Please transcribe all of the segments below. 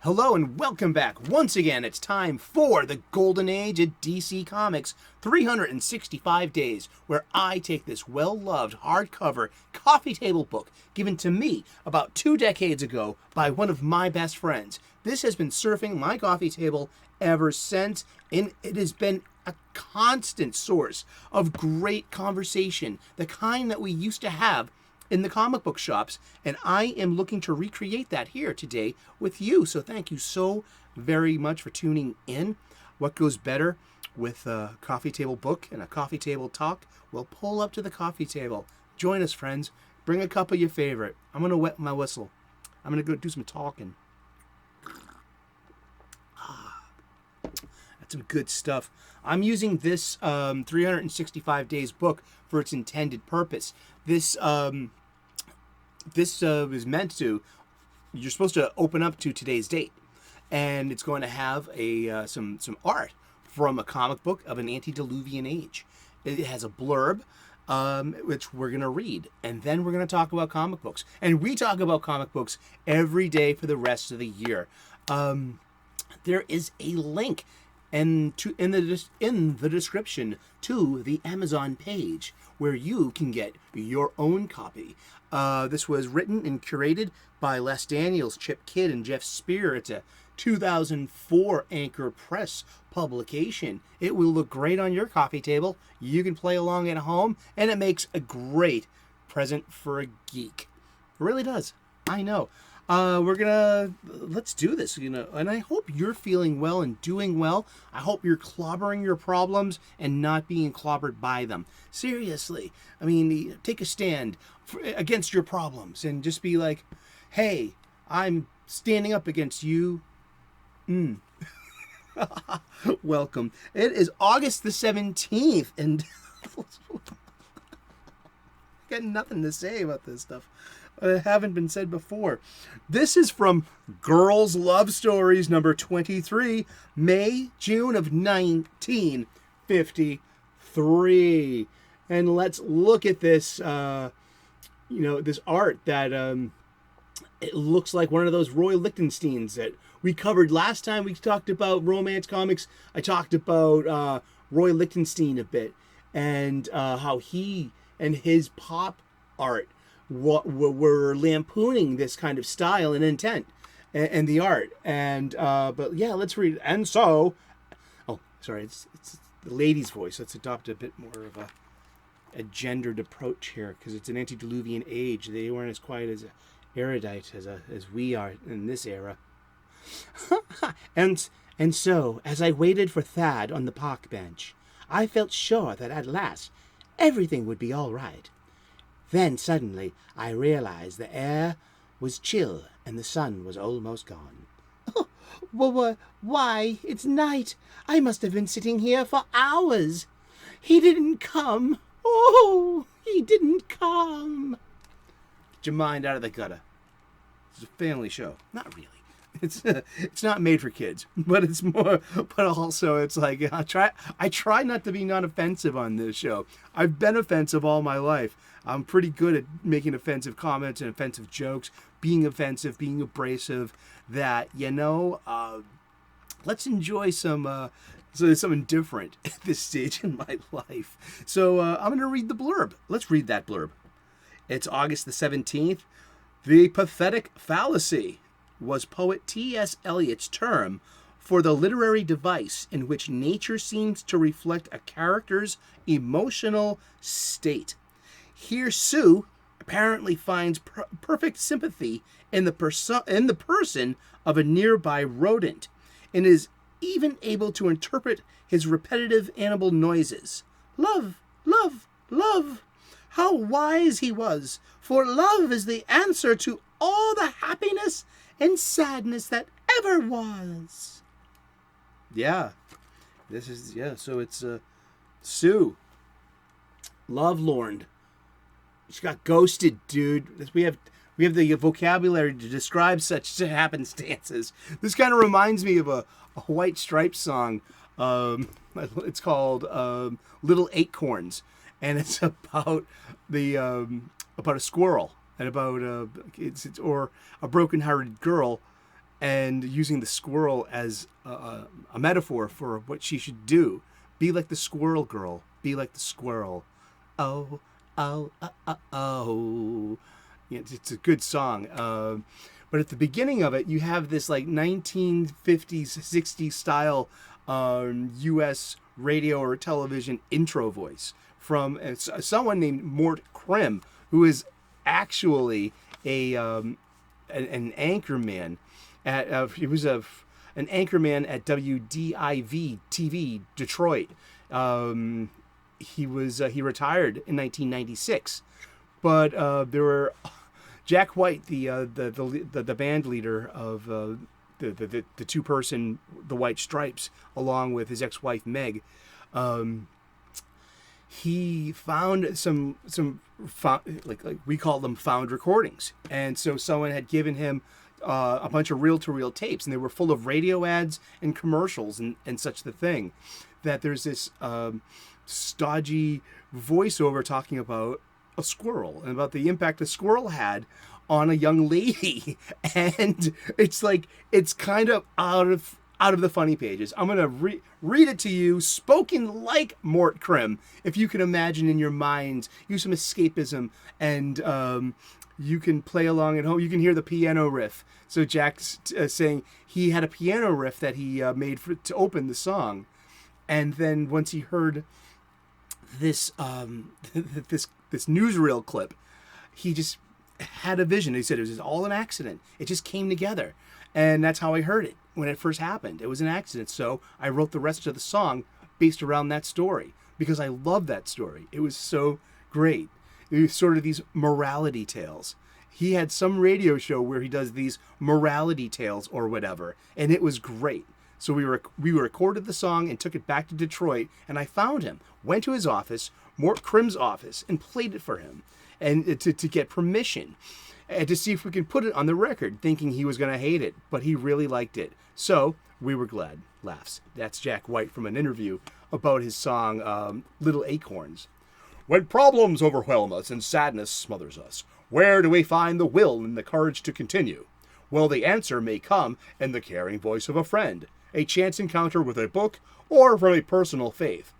Hello and welcome back. Once again, it's time for the Golden Age of DC Comics, 365 days, where I take this well-loved hardcover coffee table book given to me about 2 decades ago by one of my best friends. This has been surfing my coffee table ever since, and it has been a constant source of great conversation, the kind that we used to have in the comic book shops, and I am looking to recreate that here today with you. So thank you so very much for tuning in. What goes better with a coffee table book and a coffee table talk? Well, pull up to the coffee table. Join us, friends. Bring a cup of your favorite. I'm going to wet my whistle. I'm going to go do some talking. That's some good stuff. I'm using this 365 days book for its intended purpose. This is meant to, you're supposed to open up to today's date, and it's going to have a some art from a comic book of an antediluvian age. It has a blurb, which we're going to read, and then we're going to talk about comic books. And we talk about comic books every day for the rest of the year. There is a link in the description to the Amazon page where you can get your own copy. This was written and curated by Les Daniels, Chip Kidd, and Geoff Spear. It's a 2004 Anchor Press publication. It will look great on your coffee table. You can play along at home, and it makes a great present for a geek. It really does. I know. Let's do this, and I hope you're feeling well and doing well. I hope you're clobbering your problems and not being clobbered by them. Seriously. I mean, take a stand against your problems and just be like, hey, I'm standing up against you. Welcome. It is August the 17th, and I got nothing to say about this stuff. Haven't been said before. This is from Girls Love Stories number 23, June of 1953. And let's look at this, this art that it looks like one of those Roy Lichtensteins that we covered last time we talked about romance comics. I talked about Roy Lichtenstein a bit, and how he and his pop art were lampooning this kind of style and intent and the art. And but yeah, let's read. And so, it's the lady's voice. Let's adopt a bit more of a gendered approach here, because it's an antediluvian age. They weren't as quite as erudite as we are in this era. and so, as I waited for Thad on the park bench, I felt sure that at last everything would be all right. Then suddenly I realized the air was chill and the sun was almost gone. Oh, well, why, it's night. I must have been sitting here for hours. He didn't come. Oh, he didn't come. Get your mind out of the gutter. It's a family show. Not really. It's not made for kids, but it's more. But also, it's like I try not to be non-offensive on this show. I've been offensive all my life. I'm pretty good at making offensive comments and offensive jokes, being offensive, being abrasive. That let's enjoy something different at this stage in my life. So I'm going to read the blurb. Let's read that blurb. It's August the 17th. The pathetic fallacy was poet T.S. Eliot's term for the literary device in which nature seems to reflect a character's emotional state. Here, Sue apparently finds perfect sympathy in the person of a nearby rodent, and is even able to interpret his repetitive animal noises. Love, love, love. How wise he was, for love is the answer to all the happiness and sadness that ever was. Yeah. So it's Sue. Lovelorn. She got ghosted, dude. We have the vocabulary to describe such happenstances. This kind of reminds me of a White Stripes song. It's called Little Acorns, and it's about about a squirrel and about or a broken-hearted girl and using the squirrel as a metaphor for what she should do. Be like the squirrel girl. Be like the squirrel. Oh, oh, oh. Yeah, it's a good song. But at the beginning of it, you have this like 1950s, 60s style U.S. radio or television intro voice from someone named Mort Krim, who is actually an anchorman he was an anchorman at WDIV TV Detroit. He retired in 1996, but there were Jack White, the band leader of the two-person The White Stripes, along with his ex-wife Meg. He found some like we call them found recordings, and so someone had given him a bunch of reel-to-reel tapes, and they were full of radio ads and commercials and such the thing. That there's this stodgy voiceover talking about a squirrel and about the impact a squirrel had on a young lady, and it's kind of out of the funny pages. I'm gonna read it to you, spoken like Mort Krim, if you can imagine in your mind. Use some escapism, and you can play along at home. You can hear the piano riff. So Jack's saying he had a piano riff that he made to open the song, and then once he heard this this newsreel clip, he just had a vision. He said it was all an accident. It just came together, and that's how I heard it when it first happened. It was an accident. So I wrote the rest of the song based around that story because I love that story. It was so great. It was sort of these morality tales. He had some radio show where he does these morality tales or whatever, and it was great. So we recorded the song and took it back to Detroit, and I found him, went to his office, Mort Krim's office, and played it for him, and to get permission, and to see if we could put it on the record, thinking he was going to hate it, but he really liked it. So we were glad. Laughs. That's Jack White from an interview about his song Little Acorns. When problems overwhelm us and sadness smothers us, where do we find the will and the courage to continue? Well, the answer may come in the caring voice of a friend, a chance encounter with a book, or from a personal faith.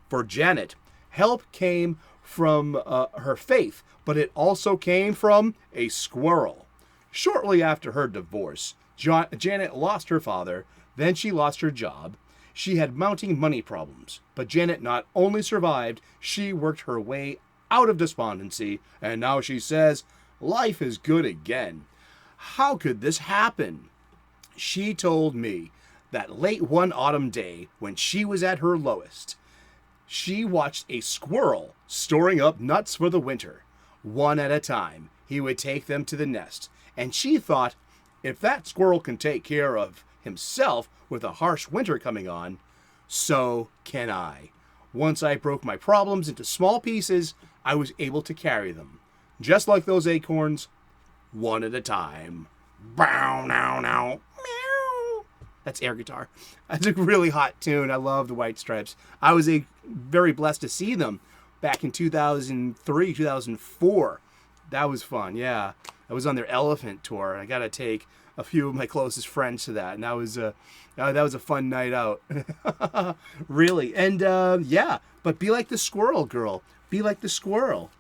For Janet, help came from her faith, but it also came from a squirrel. Shortly after her divorce, Janet lost her father, then she lost her job. She had mounting money problems, but Janet not only survived, she worked her way out of despondency, and now she says, life is good again. How could this happen? She told me that late one autumn day, when she was at her lowest, she watched a squirrel storing up nuts for the winter. One at a time, he would take them to the nest, and she thought, if that squirrel can take care of himself with a harsh winter coming on, so can I. Once I broke my problems into small pieces, I was able to carry them, just like those acorns, one at a time. Bow, now, now. That's air guitar. That's a really hot tune. I love the White Stripes. I was very blessed to see them back in 2003, 2004. That was fun, yeah. I was on their Elephant tour, and I got to take a few of my closest friends to that, and that was a fun night out. Really. And, yeah, but be like the squirrel girl. Be like the squirrel.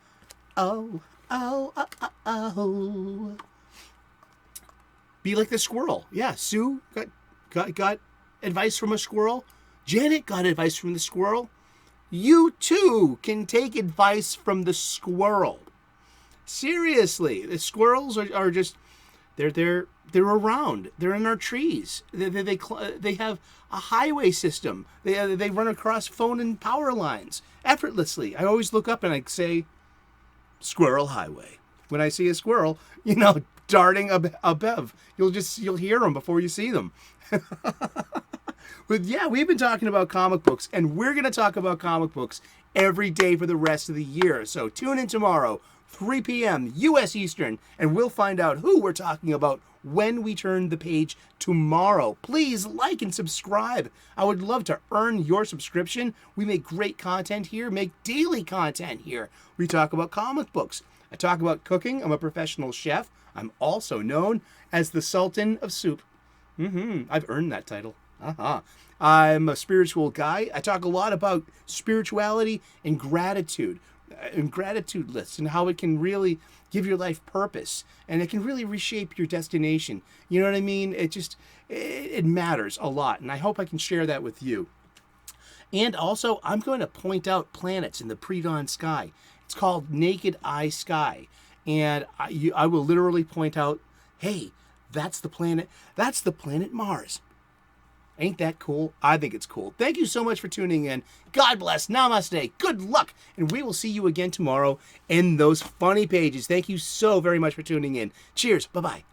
Oh, oh, oh, oh, oh. Be like the squirrel. Yeah, Sue got advice from a squirrel. Janet got advice from the squirrel. You too can take advice from the squirrel. Seriously, the squirrels are just they're around. They're in our trees. They have a highway system. They run across phone and power lines effortlessly. I always look up and I say, "Squirrel Highway." When I see a squirrel, darting above, you'll hear them before you see them. But yeah, we've been talking about comic books, and we're going to talk about comic books every day for the rest of the year. So tune in tomorrow, 3 p.m. U.S. Eastern, and we'll find out who we're talking about when we turn the page tomorrow. Please like and subscribe. I would love to earn your subscription. We make great content here, make daily content here. We talk about comic books. I talk about cooking. I'm a professional chef. I'm also known as the Sultan of Soup. I've earned that title. I'm a spiritual guy. I talk a lot about spirituality and gratitude lists, and how it can really give your life purpose, and it can really reshape your destination. You know what I mean? It matters a lot, and I hope I can share that with you. And also, I'm going to point out planets in the pre-dawn sky. It's called Naked Eye Sky, and I will literally point out, hey, that's the planet Mars. Ain't that cool? I think it's cool. Thank you so much for tuning in. God bless. Namaste. Good luck. And we will see you again tomorrow in those funny pages. Thank you so very much for tuning in. Cheers. Bye-bye.